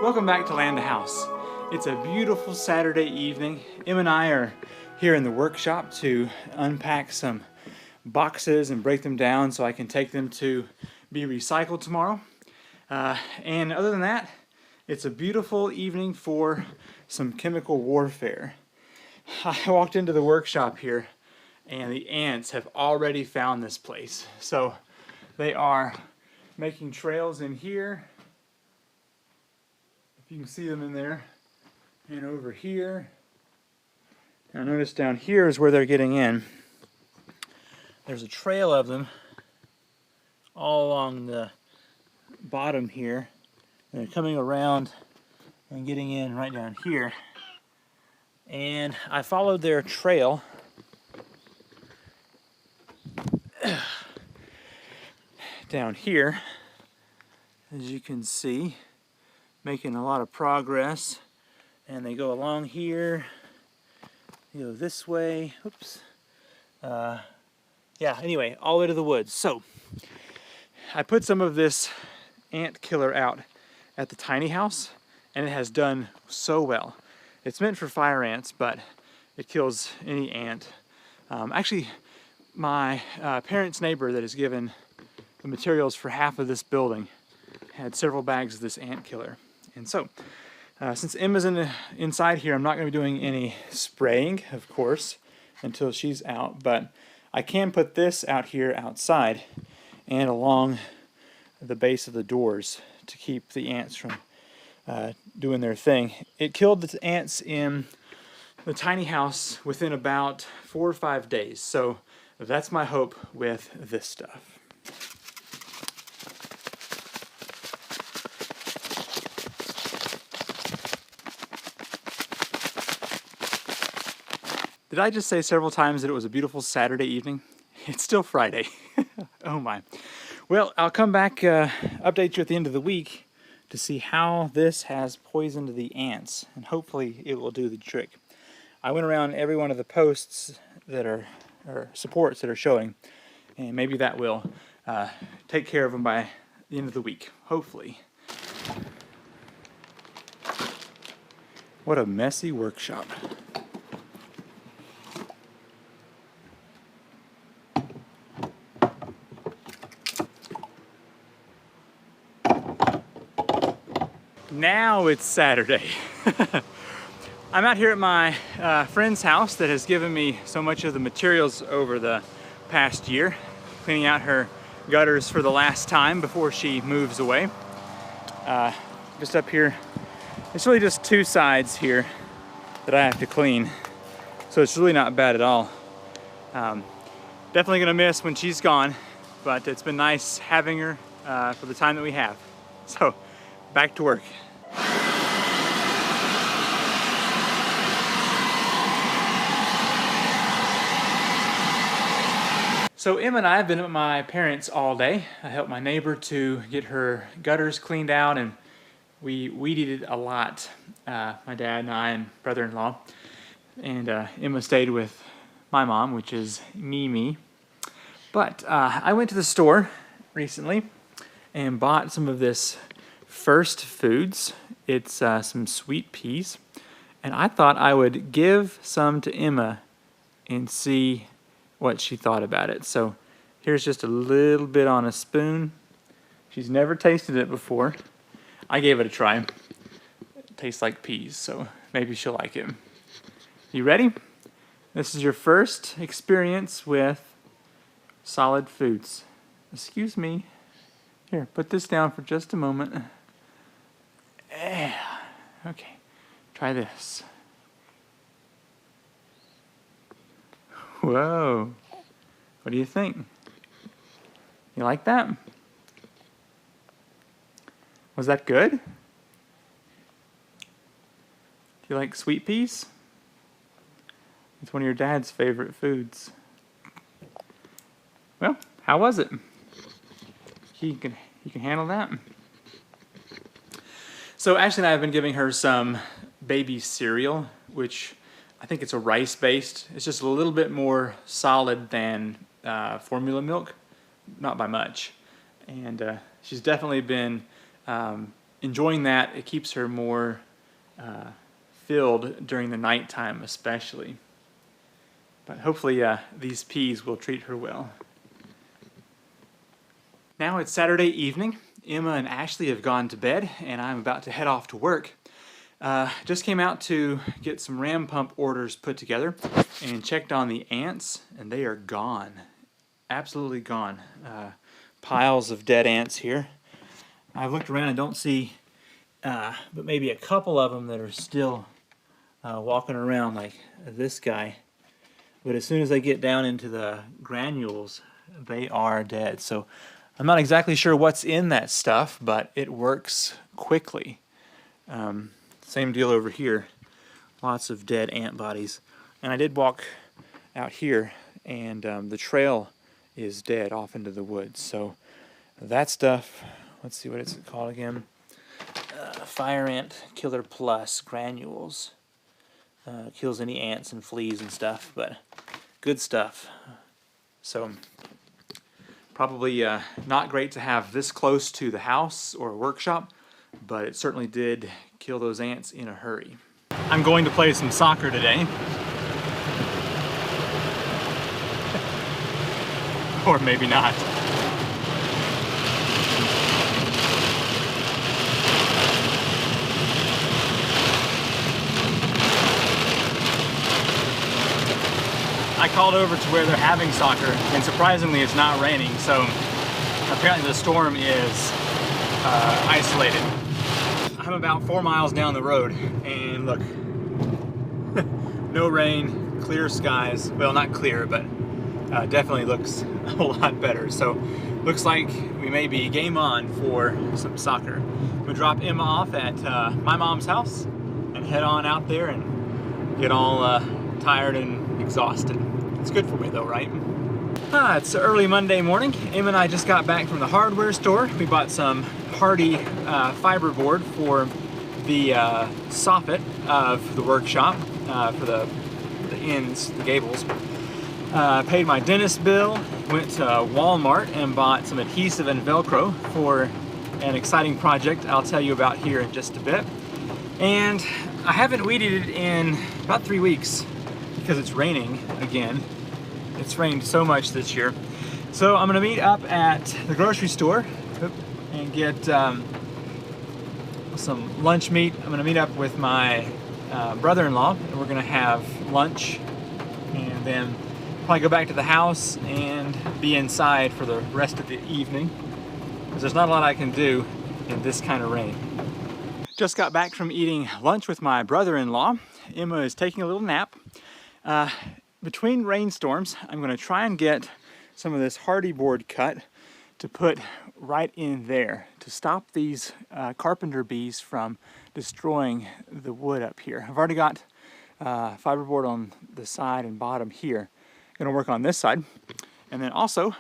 Welcome back to Land the House. It's a beautiful Saturday evening. Em and I are here in the workshop to unpack some boxes and break them down so I can take them to be recycled tomorrow. And other than that, it's a beautiful evening for some chemical warfare. I walked into the workshop here and the ants have already found this place. So they are making trails in here. If you can see them in there. And over here. And I notice down here is where they're getting in. There's a trail of them all along the bottom here. And they're coming around and getting in right down here. And I followed their trail down here, as you can see, making a lot of progress. And they go along here, you go this way, oops. Yeah, anyway, all the way to the woods. So I put some of this ant killer out at the tiny house and it has done so well. It's meant for fire ants, but it kills any ant. Actually, my parents' neighbor that has given the materials for half of this building had several bags of this ant killer. And so, since Emma's inside here, I'm not going to be doing any spraying, of course, until she's out. But I can put this out here outside and along the base of the doors to keep the ants from doing their thing. It killed the ants in the tiny house within about 4 or 5 days. So that's my hope with this stuff. Did I just say several times that it was a beautiful Saturday evening? It's still Friday. Oh my. Well, I'll come back, update you at the end of the week to see how this has poisoned the ants, and hopefully it will do the trick. I went around every one of the posts that are, or supports that are showing, and maybe that will take care of them by the end of the week, hopefully. What a messy workshop. Now it's Saturday. I'm out here at my friend's house that has given me so much of the materials over the past year, cleaning out her gutters for the last time before she moves away. Just up here, it's really just 2 sides here that I have to clean, so it's really not bad at all. Definitely gonna miss when she's gone, but it's been nice having her for the time that we have. So, back to work. So Em and I have been at my parents' all day. I helped my neighbor to get her gutters cleaned out, and we weed-eated a lot, my dad and I and brother-in-law. And Emma stayed with my mom, which is Mimi. But I went to the store recently and bought some of this First Foods. It's some sweet peas. And I thought I would give some to Emma and see what she thought about it. So here's just a little bit on a spoon. She's never tasted it before. I gave it a try. It tastes like peas, so maybe she'll like it. You ready? This is your first experience with solid foods. Excuse me. Here, put this down for just a moment. Okay, try this. Whoa, what do you think? You like that? Was that good? Do you like sweet peas? It's one of your dad's favorite foods. Well, how was it? You can handle that? So Ashley and I have been giving her some baby cereal, which I think it's a rice-based. It's just a little bit more solid than formula milk, not by much. And she's definitely been enjoying that. It keeps her more filled during the nighttime especially. But hopefully these peas will treat her well. Now it's Saturday evening. Emma and Ashley have gone to bed and I'm about to head off to work. Just came out to get some ram pump orders put together and checked on the ants, and they are gone. Absolutely gone. Piles of dead ants here. I've looked around and don't see but maybe a couple of them that are still walking around, like this guy. But as soon as they get down into the granules, they are dead. So I'm not exactly sure what's in that stuff, but it works quickly. Same deal over here. Lots of dead ant bodies. And I did walk out here, and the trail is dead off into the woods. So that stuff, let's see what it's called again. Fire Ant Killer Plus granules. Kills any ants and fleas and stuff, but good stuff. So probably not great to have this close to the house or a workshop, but it certainly did kill those ants in a hurry. I'm going to play some soccer today. Or maybe not. I called over to where they're having soccer, and surprisingly it's not raining, so apparently the storm is isolated. I'm about 4 miles down the road, and look, no rain, clear skies. Well, not clear, but definitely looks a lot better. So looks like we may be game on for some soccer. I'm gonna drop Emma off at my mom's house and head on out there and get all tired and exhausted. It's good for me though, right? It's early Monday morning. Emma and I just got back from the hardware store. We bought some hardy fiberboard for the soffit of the workshop, for the ends, the gables. Paid my dentist bill, went to Walmart and bought some adhesive and Velcro for an exciting project I'll tell you about here in just a bit. And I haven't weeded it in about 3 weeks because it's raining again. It's rained so much this year. So I'm gonna meet up at the grocery store and get some lunch meat. I'm gonna meet up with my brother-in-law, and we're gonna have lunch, and then probably go back to the house and be inside for the rest of the evening, because there's not a lot I can do in this kind of rain. Just got back from eating lunch with my brother-in-law. Emma is taking a little nap. Between rainstorms, I'm gonna try and get some of this hardy board cut to put right in there to stop these carpenter bees from destroying the wood up here. I've already got fiberboard on the side and bottom here. Gonna work on this side. And then also,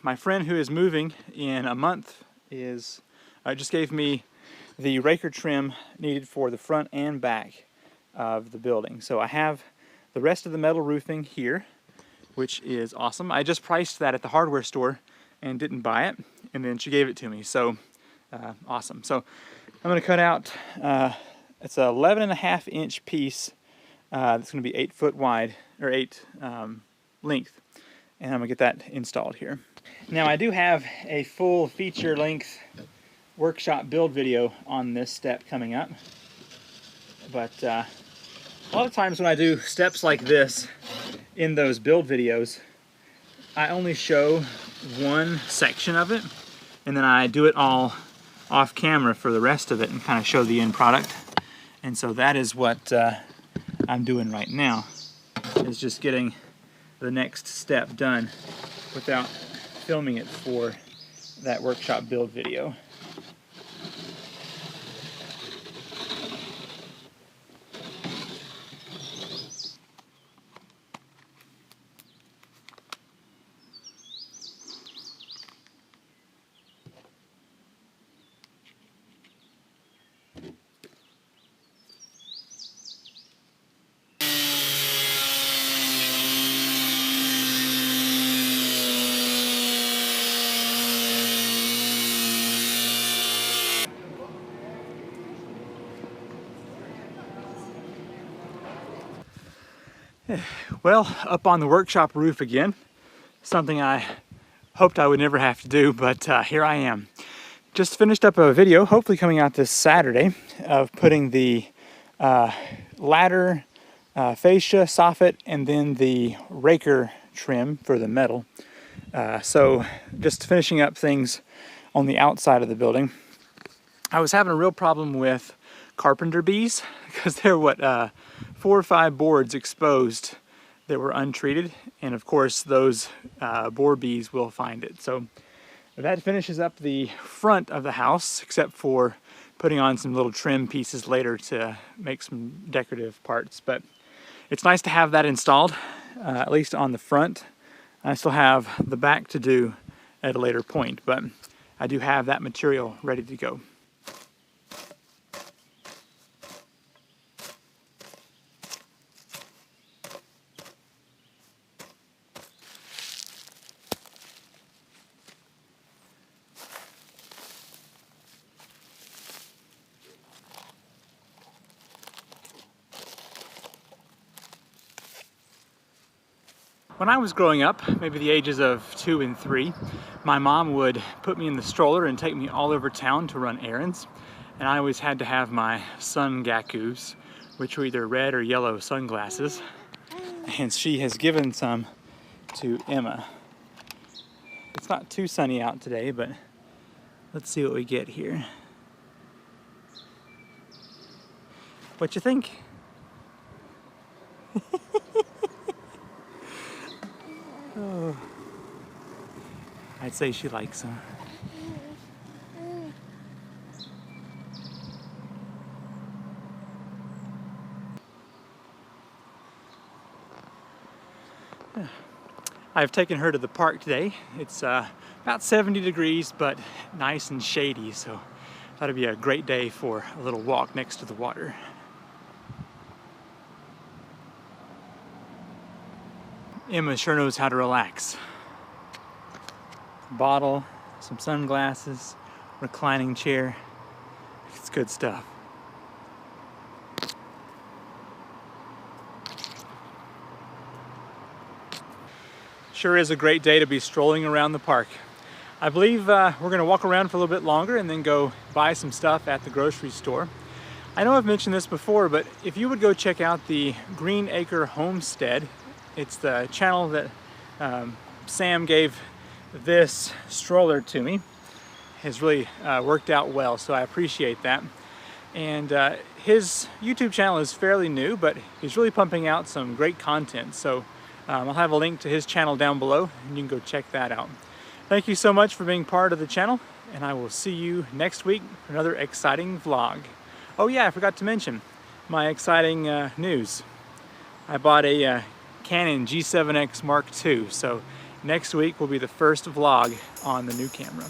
my friend who is moving in a month just gave me the raker trim needed for the front and back of the building. So I have the rest of the metal roofing here, which is awesome. I just priced that at the hardware store and didn't buy it, and then she gave it to me, so awesome. So I'm gonna cut out, it's a 11.5 inch piece that's gonna be 8 foot wide, or 8 length, and I'm gonna get that installed here. Now I do have a full feature length workshop build video on this step coming up, but a lot of times when I do steps like this in those build videos, I only show one section of it, and then I do it all off camera for the rest of it and kind of show the end product. And so that is what I'm doing right now, is just getting the next step done without filming it for that workshop build video. Well, up on the workshop roof again. Something I hoped I would never have to do, but here I am. Just finished up a video, hopefully coming out this Saturday, of putting the ladder, fascia, soffit, and then the raker trim for the metal. So just finishing up things on the outside of the building. I was having a real problem with carpenter bees because there were 4 or 5 boards exposed that were untreated, and of course those boar bees will find it. So that finishes up the front of the house, except for putting on some little trim pieces later to make some decorative parts. But it's nice to have that installed, at least on the front. I still have the back to do at a later point, but I do have that material ready to go. When I was growing up, maybe the ages of 2 and 3, my mom would put me in the stroller and take me all over town to run errands. And I always had to have my sun gakus, which were either red or yellow sunglasses. And she has given some to Emma. It's not too sunny out today, but let's see what we get here. What you think? Oh, I'd say she likes them. I've taken her to the park today. It's about 70 degrees, but nice and shady, so I thought it'd be a great day for a little walk next to the water. Emma sure knows how to relax. Bottle, some sunglasses, reclining chair. It's good stuff. Sure is a great day to be strolling around the park. I believe we're going to walk around for a little bit longer and then go buy some stuff at the grocery store. I know I've mentioned this before, but if you would go check out the Acre Homestead, it's the channel that Sam gave this stroller to me. Has really worked out well, so I appreciate that. And his YouTube channel is fairly new, but he's really pumping out some great content. So I'll have a link to his channel down below, and you can go check that out. Thank you so much for being part of the channel, and I will see you next week for another exciting vlog. Oh yeah, I forgot to mention my exciting news. I bought a Canon G7X Mark II, so next week will be the first vlog on the new camera.